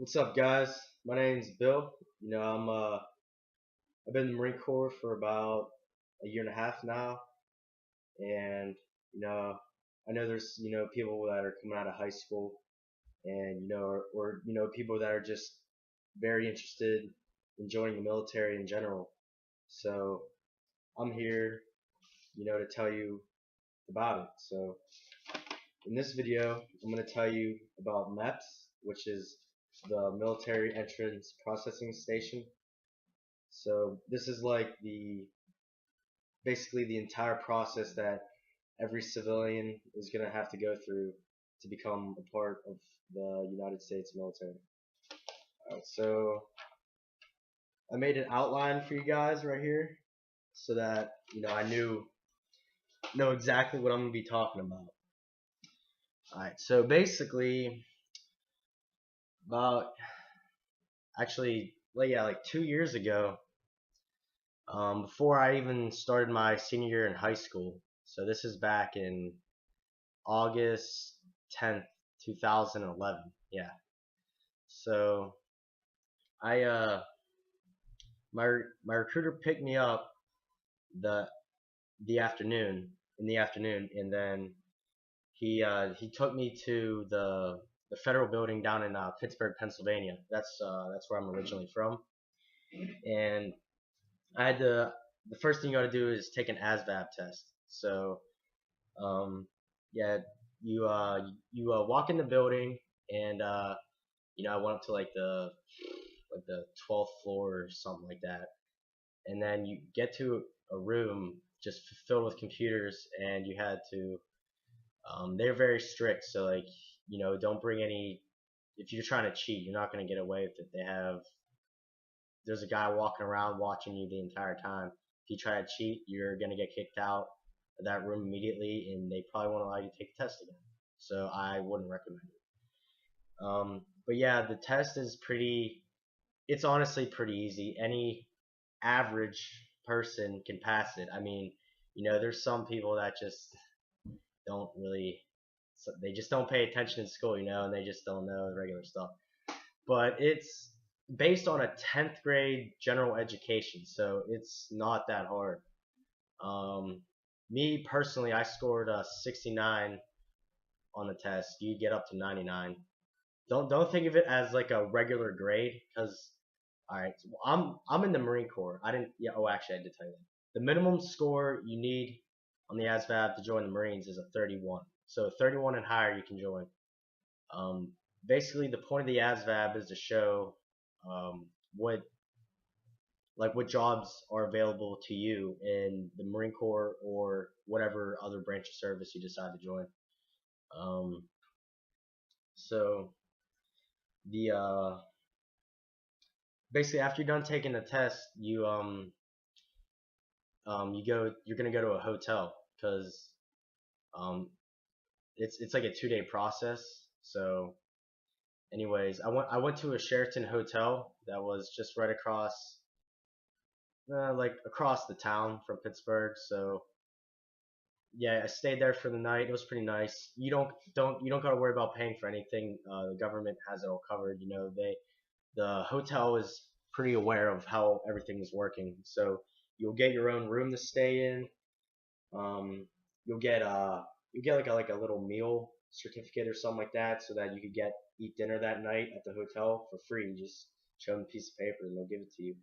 What's up, guys? My name's Bill. I've been in the Marine Corps for about a year and a half now, and you know, I know there's people that are coming out of high school, and or people that are just very interested in joining the military in general. So I'm here, to tell you about it. So in this video, I'm going to tell you about meps, which is the Military Entrance Processing Station. So this is like the basically the entire process that every civilian is going to have to go through to become a part of the United States military. Alright, so I made an outline for you guys right here so that I know exactly what I'm going to be talking about. Alright, so basically about actually like 2 years ago, before I even started my senior year in high school. So this is back in August 10th, 2011. Yeah. So I my recruiter picked me up the the afternoon in the afternoon, and then he took me to the federal building down in Pittsburgh, Pennsylvania. That's where I'm originally from, and I had to. The first thing you got to do is take an ASVAB test. So um, yeah, you walk in the building, and I went up to like the 12th floor or something like that, and then you get to a room just filled with computers, and you had to. They're very strict, so like don't bring any. If you're trying to cheat, you're not gonna get away with it. There's a guy walking around watching you the entire time. If you try to cheat, you're gonna get kicked out of that room immediately, and they probably won't allow you to take the test again. So I wouldn't recommend it. But yeah, the test is pretty. It's honestly pretty easy. Any average person can pass it. I mean, there's some people that just don't really, so they just don't pay attention in school, and they just don't know the regular stuff. But it's based on a 10th grade general education, so it's not that hard. Um, Me personally, I scored a 69 on the test. You get up to 99. Don't think of it as like a regular grade, because all right, so I'm in the Marine Corps. I didn't. Yeah. Oh, actually, I did tell you that. The minimum score you need on the ASVAB to join the Marines is a 31. So 31 and higher, you can join. Um, Basically, the point of the ASVAB is to show um, what what jobs are available to you in the Marine Corps or whatever other branch of service you decide to join. Um, so the basically after you're done taking the test, you're gonna go to a hotel because um, it's like a 2 day process. So, anyways, I went to a Sheraton hotel that was just right across the town from Pittsburgh. So yeah, I stayed there for the night. It was pretty nice. You don't got to worry about paying for anything. The government has it all covered. The hotel is pretty aware of how everything is working. So you'll get your own room to stay in. Um, you'll get like a little meal certificate or something like that, so that you could eat dinner that night at the hotel for free. You just show them a piece of paper and they'll give it to you.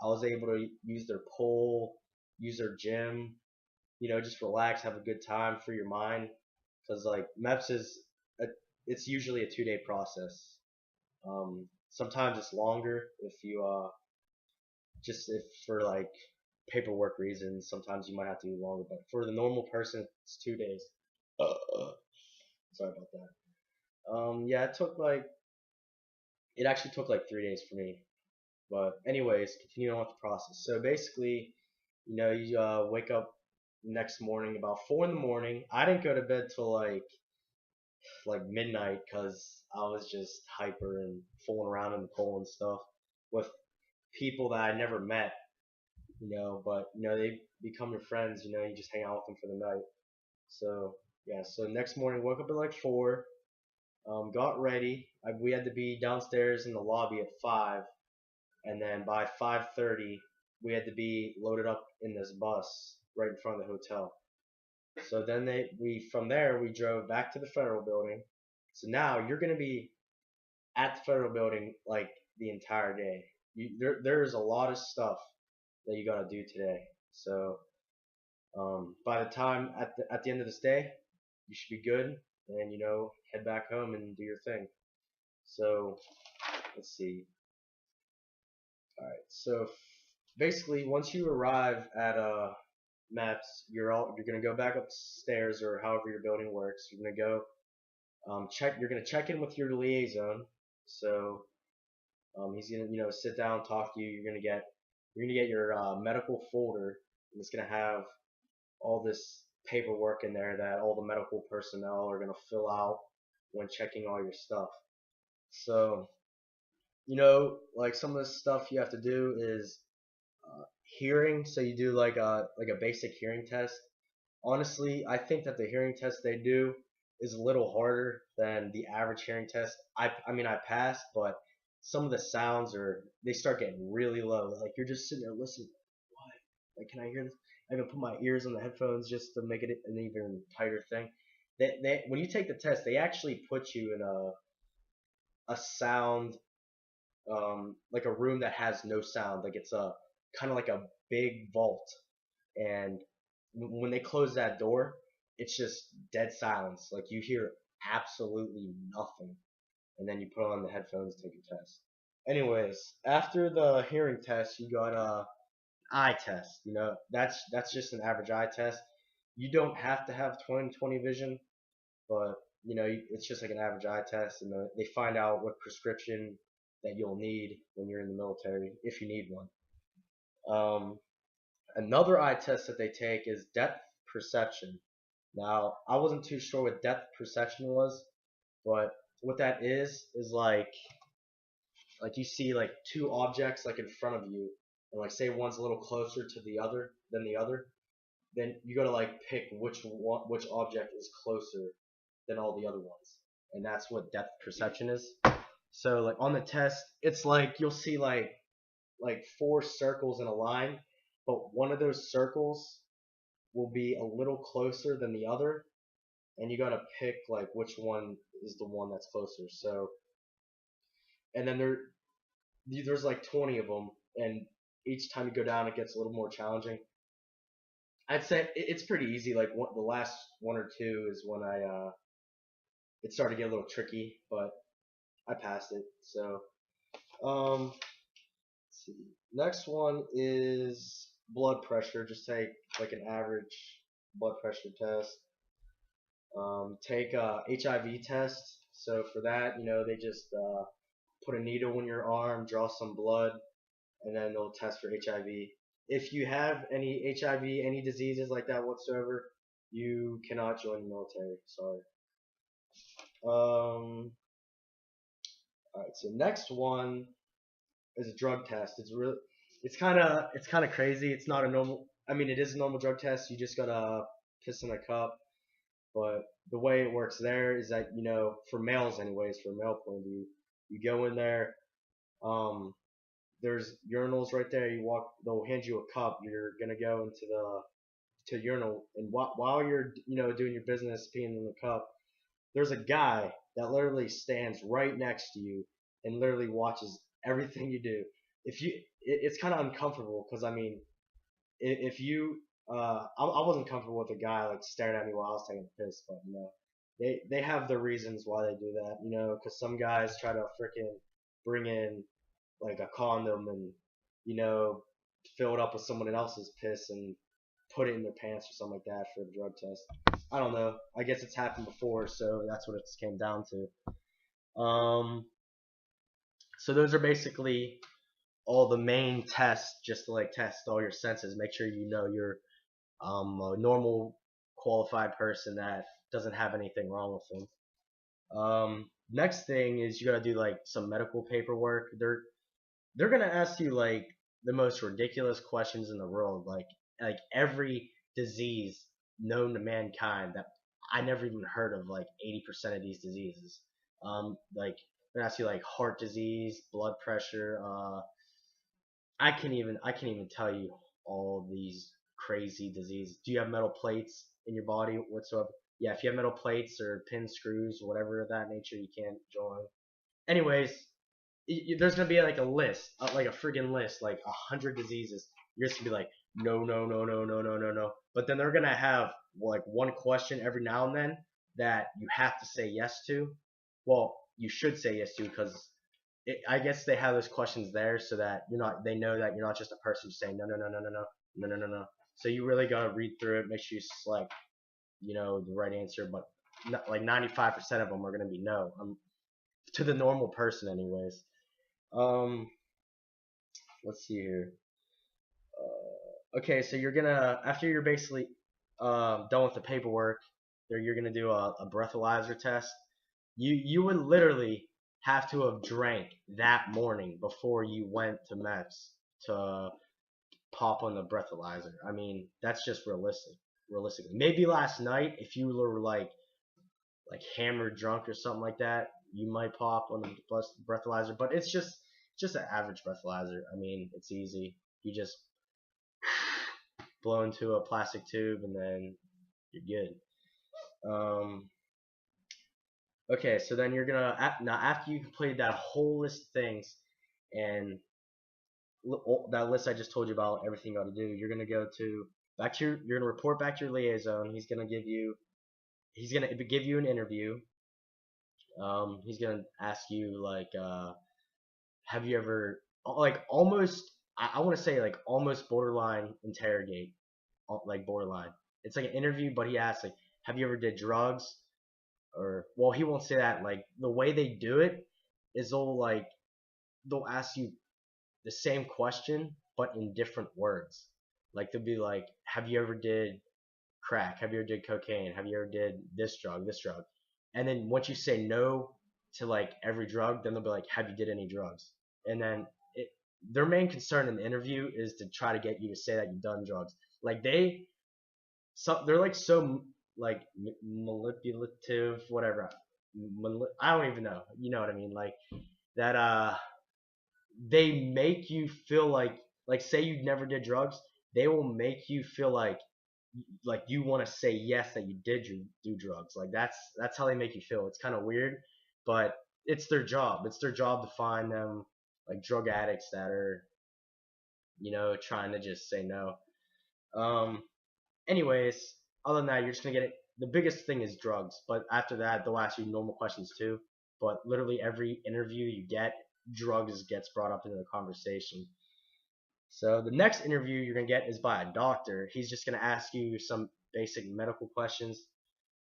I was able to use their pool, use their gym, just relax, have a good time, free your mind. Because like MEPS it's usually a 2 day process. Sometimes it's longer if you just if for like paperwork reasons. Sometimes you might have to do longer, but for the normal person, it's 2 days. Sorry about that. Yeah, it actually took like 3 days for me. But anyways, continuing on with the process. So basically, you wake up next morning about 4 in the morning. I didn't go to bed till like midnight because I was just hyper and fooling around in the pool and stuff with people that I never met. But they become your friends. You just hang out with them for the night. So yeah. So next morning, woke up at like 4. got ready. We had to be downstairs in the lobby at 5, and then by 5:30 we had to be loaded up in this bus right in front of the hotel. So then we from there we drove back to the federal building. So now you're gonna be at the federal building like the entire day. There's a lot of stuff that you gotta do today. So by the time at the end of this day, you should be good, and head back home and do your thing. So let's see. All right. So basically, once you arrive at MEPS, you're gonna go back upstairs or however your building works. You're gonna go check. You're gonna check in with your liaison. So he's gonna sit down, talk to you. You're gonna get your medical folder, and it's gonna have all this paperwork in there that all the medical personnel are gonna fill out when checking all your stuff. So like some of the stuff you have to do is hearing. So you do like a basic hearing test. Honestly, I think that the hearing test they do is a little harder than the average hearing test. I mean I passed, but some of the sounds they start getting really low. Like you're just sitting there listening. What? Like can I hear this? I even put my ears on the headphones just to make it an even tighter thing. They when you take the test, they actually put you in a sound like a room that has no sound. Like it's a kind of like a big vault, and when they close that door, it's just dead silence. Like you hear absolutely nothing, and then you put on the headphones, take your test. Anyways, after the hearing test, you got a eye test. That's just an average eye test. You don't have to have 20/20 vision, but it's just like an average eye test, and they find out what prescription that you'll need when you're in the military, if you need one. Um, Another eye test that they take is depth perception. Now, I wasn't too sure what depth perception was, but what that is like you see like two objects like in front of you, and like say one's a little closer to the other than the other, then you gotta like pick which object is closer than all the other ones, and that's what depth perception is. So like on the test, it's like you'll see like four circles in a line, but one of those circles will be a little closer than the other, and you gotta pick like which one is the one that's closer. So, and then there's like 20 of them, and each time you go down, it gets a little more challenging. I'd say it's pretty easy. Like the last one or two is when it started to get a little tricky, but I passed it. So, um, let's see. Next one is blood pressure. Just take like an average blood pressure test. Take a HIV test. So for that, they just put a needle in your arm, draw some blood, and then they'll test for HIV. If you have any HIV, any diseases like that whatsoever, you cannot join the military. Sorry. All right. So next one is a drug test. It's kind of crazy. It's not a normal. I mean, it is a normal drug test. You just gotta piss in a cup. But the way it works there is that for males, anyways, from a male point of view, you go in there. Um, there's urinals right there. You walk. They'll hand you a cup. You're gonna go into the urinal, and while you're doing your business, peeing in the cup, there's a guy that literally stands right next to you and literally watches everything you do. It's kind of uncomfortable because I mean, if you, I wasn't comfortable with a guy like staring at me while I was taking a piss, but they have their reasons why they do that, because some guys try to freaking bring in like a condom and you know fill it up with someone else's piss and put it in their pants or something like that for the drug test. I don't know. I guess it's happened before, so that's what it came down to. So those are basically all the main tests, just to like test all your senses. Make sure you're a normal, qualified person that doesn't have anything wrong with them. Next thing is you gotta do like some medical paperwork. They're gonna ask you like the most ridiculous questions in the world, like every disease known to mankind that I never even heard of, like 80% of these diseases. Like they're gonna ask you like heart disease, blood pressure. I can't even tell you all these crazy diseases. Do you have metal plates in your body whatsoever? Yeah, if you have metal plates or pin screws, whatever of that nature, you can't join. Anyways, there's gonna be like a list, like a friggin' list, like 100 diseases. You're just gonna be like, no, no, no, no, no, no, no, no. But then they're gonna have like one question every now and then that you have to say yes to. Well, you should say yes to because I guess they have those questions there so that you're not. They know that you're not just a person just saying no, no, no, no, no, no, no, no, no, no. So you really gotta read through it, make sure you select, the right answer. But like 95% of them are gonna be no. To the normal person, anyways. Um, let's see here. Okay, so you're gonna after you're basically done with the paperwork, you're gonna do a breathalyzer test. You would literally have to have drank that morning before you went to meps to pop on the breathalyzer. I mean, that's just realistic. Realistically, maybe last night if you were like hammered drunk or something like that, you might pop on the breathalyzer. But it's just an average breathalyzer. I mean, it's easy. You just blow into a plastic tube and then you're good. Okay, so then you're gonna now after you complete that whole list of things and that list I just told you about everything you got to do, you're gonna go to you're gonna report back to your liaison. He's gonna give you an interview. He's gonna ask you like, have you ever like almost I want to say like almost borderline interrogate, like borderline. It's like an interview, but he asks like, have you ever did drugs? Or well, he won't say that. Like the way they do it is they'll ask you the same question but in different words. Like they'll be like, have you ever did crack? Have you ever did cocaine? Have you ever did this drug, this drug? And then once you say no to like every drug, then they'll be like, have you did any drugs? And then their main concern in the interview is to try to get you to say that you've done drugs. Like they're like so like manipulative, whatever. I don't even know. You know what I mean? Like that. They make you feel like say you never did drugs. They will make you feel like you want to say yes that you did do drugs. Like that's how they make you feel. It's kind of weird, but it's their job. It's their job to find them like drug addicts that are trying to just say no. Um, anyways, other than that, you're just gonna get it. The biggest thing is drugs, but after that, they'll ask you normal questions too. But literally every interview you get, drugs gets brought up into the conversation. So the next interview you're gonna get is by a doctor. He's just gonna ask you some basic medical questions.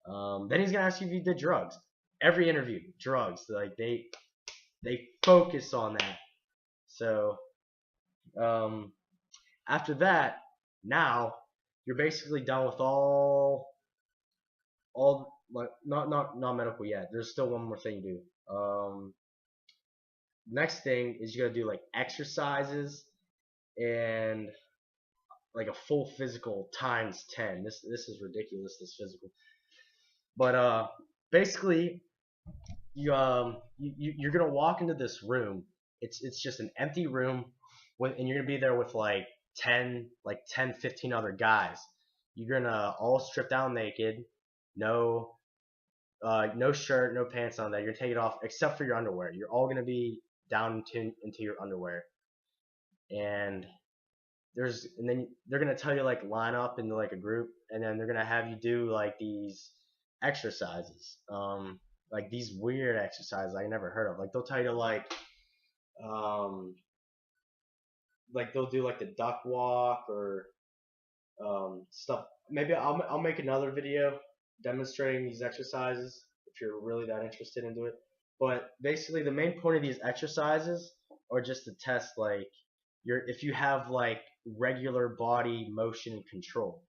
Then he's gonna ask you if you did drugs. Every interview, drugs. Like they focus on that. So um, after that, now you're basically done with all like not medical yet. There's still one more thing to do. Next thing is you gotta do like exercises and like a full physical times 10. This is ridiculous. This physical, but basically you're gonna walk into this room. It's just an empty room and you're gonna be there with like 10 15 other guys. You're gonna all strip down naked, no no shirt, no pants on. That you're gonna take it off except for your underwear. You're all gonna be down into your underwear, and then they're gonna tell you like line up into like a group, and then they're gonna have you do like these exercises, like these weird exercises I never heard of. Like they'll tell you to um, like they'll do like the duck walk or stuff. Maybe I'll make another video demonstrating these exercises if you're really that interested into it. But basically, the main point of these exercises are just to test like if you have like regular body motion control,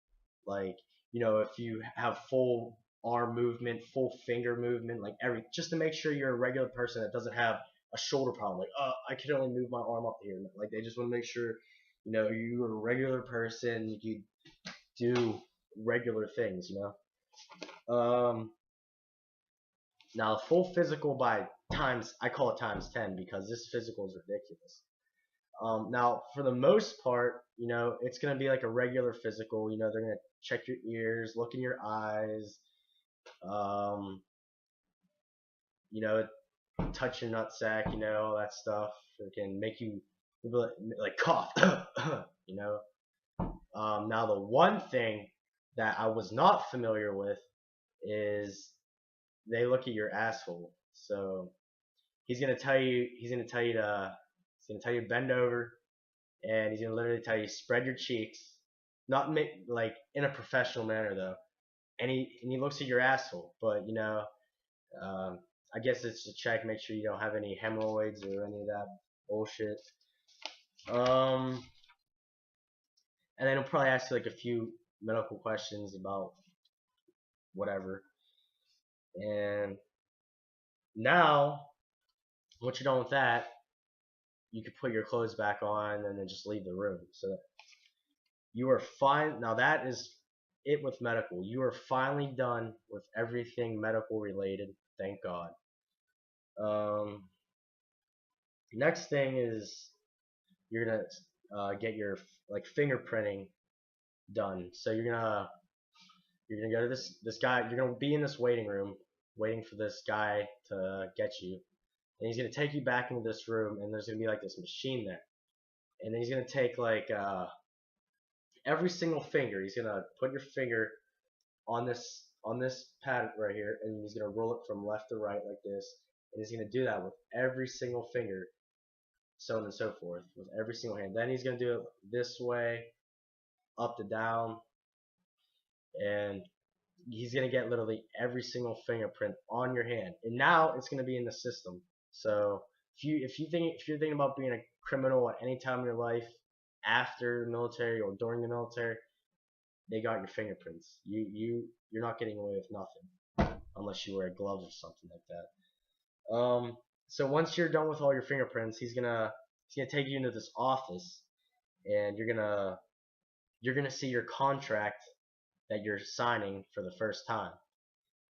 like if you have full arm movement, full finger movement, like just to make sure you're a regular person that doesn't have a shoulder problem. Like, I can only move my arm up here. Like they just want to make sure you're a regular person. You do regular things. Now, the full physical by times, I call it times 10 because this physical is ridiculous. Now, for the most part, it's going to be like a regular physical. They're going to check your ears, look in your eyes, um, you know, touch your nutsack, all that stuff. It can make you like cough, you know. Now, the one thing that I was not familiar with is they look at your asshole. So he's gonna tell you to bend over, and he's gonna literally tell you spread your cheeks, not make like in a professional manner though. And he looks at your asshole, but um, I guess it's to check, make sure you don't have any hemorrhoids or any of that bullshit. Um, and then he'll probably ask you like a few medical questions about whatever. And now, once you're done with that, you can put your clothes back on and then just leave the room. So you are fine. Now that is it with medical. You are finally done with everything medical related. Thank God. Um, Next thing is you're gonna get your like fingerprinting done. So you're gonna go to this guy. You're gonna be in this waiting room, waiting for this guy to get you, and he's gonna take you back into this room, and there's gonna be like this machine there, and then he's gonna take like every single finger. He's gonna put your finger on this pad right here, and he's gonna roll it from left to right like this, and he's gonna do that with every single finger, so on and so forth, with every single hand. Then he's gonna do it this way, up to down, and he's gonna get literally every single fingerprint on your hand. And now it's gonna be in the system. So if you're thinking about being a criminal at any time in your life, after the military or during the military, they got your fingerprints. You're not getting away with nothing unless you wear gloves or something like that. So once you're done with all your fingerprints, he's gonna take you into this office, and you're gonna see your contract that you're signing for the first time,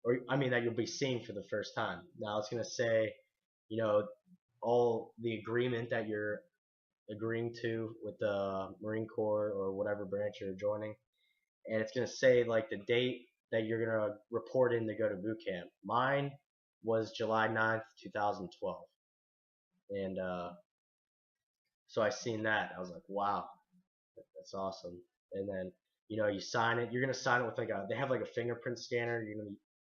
or I mean that you'll be seeing for the first time. Now it's gonna say, you know, all the agreement that you're agreeing to with the Marine Corps or whatever branch you're joining, and it's gonna say like the date that you're gonna report in to go to boot camp. Mine was July 9th, 2012, and so I seen that. I was like, wow, that's awesome. And then you sign it. You're gonna sign it with they have like a fingerprint scanner.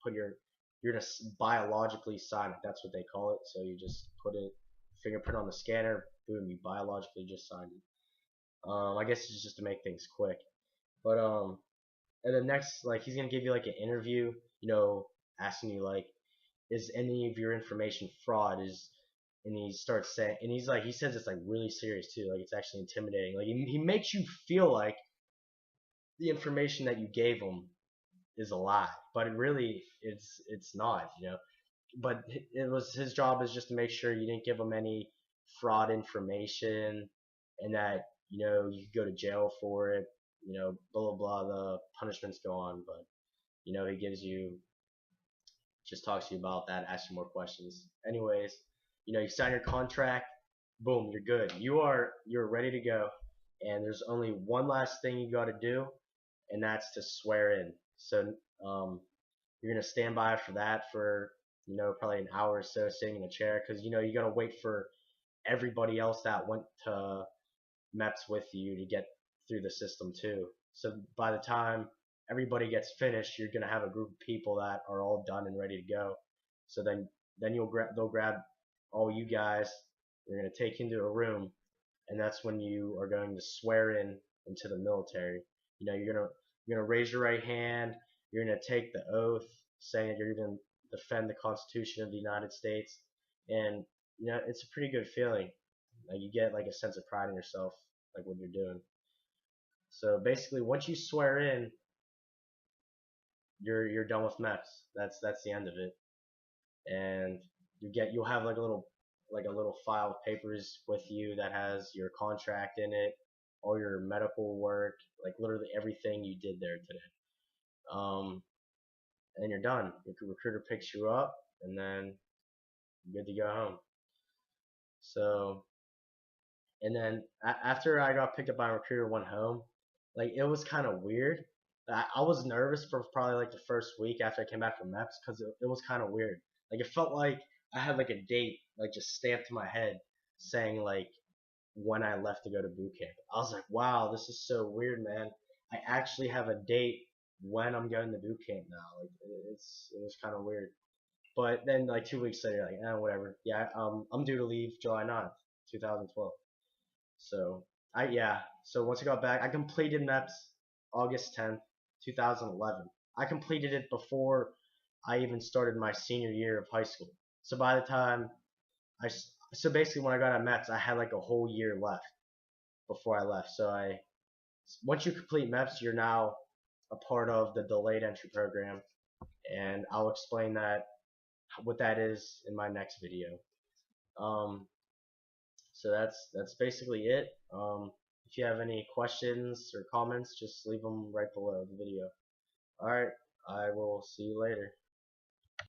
Put your you're gonna biologically sign it. That's what they call it. So you just put a fingerprint on the scanner. Boom, you biologically just signed it. I guess it's just to make things quick. But and then next, like he's gonna give you like an interview. Asking you like, is any of your information fraud? And he starts saying, and he says it's like really serious too. Like it's actually intimidating. Like he makes you feel like the information that you gave him is a lie, but it's not. But it was his job is just to make sure you didn't give him any fraud information, and that you could go to jail for it. Blah blah blah. The punishments go on, but he just talks to you about that, asks you more questions. Anyways, you sign your contract, boom, you're good. You're ready to go, and there's only one last thing you got to do, and that's to swear in. So you're gonna stand by for that for probably an hour or so, sitting in a chair, because you gotta wait for everybody else that went to MEPS with you to get through the system too. So by the time everybody gets finished, you're gonna have a group of people that are all done and ready to go. So then they'll grab all you guys. They're gonna take you into a room, and that's when you are going to swear in into the military. You're gonna raise your right hand. You're gonna take the oath, saying that you're gonna defend the Constitution of the United States, and it's a pretty good feeling. Like you get like a sense of pride in yourself, like what you're doing. So basically, once you swear in, you're done with MEPS. That's the end of it, and you'll have like a little file of papers with you that has your contract in it, all your medical work, like literally everything you did there today. Um, and you're done. Your recruiter picks you up, and then I'm good to go home. So, and then after I got picked up by a recruiter, went home. Like it was kind of weird. I was nervous for probably like the first week after I came back from MEPS because it was kind of weird. Like it felt like I had like a date like just stamped to my head saying like when I left to go to boot camp. I was like, wow, this is so weird, man. I actually have a date when I'm going to boot camp now. Like it was kind of weird. But then like 2 weeks later, like whatever. Yeah, I'm due to leave July 9th, 2012. So yeah. So once I got back, I completed MEPS August 10th, 2011. I completed it before I even started my senior year of high school. So by the time I so basically when I got out of MEPS, I had like a whole year left before I left. So I once you complete MEPS, you're now a part of the delayed entry program, and I'll explain that what that is in my next video. Um, so that's basically it. If you have any questions or comments, just leave them right below the video. All right, I will see you later.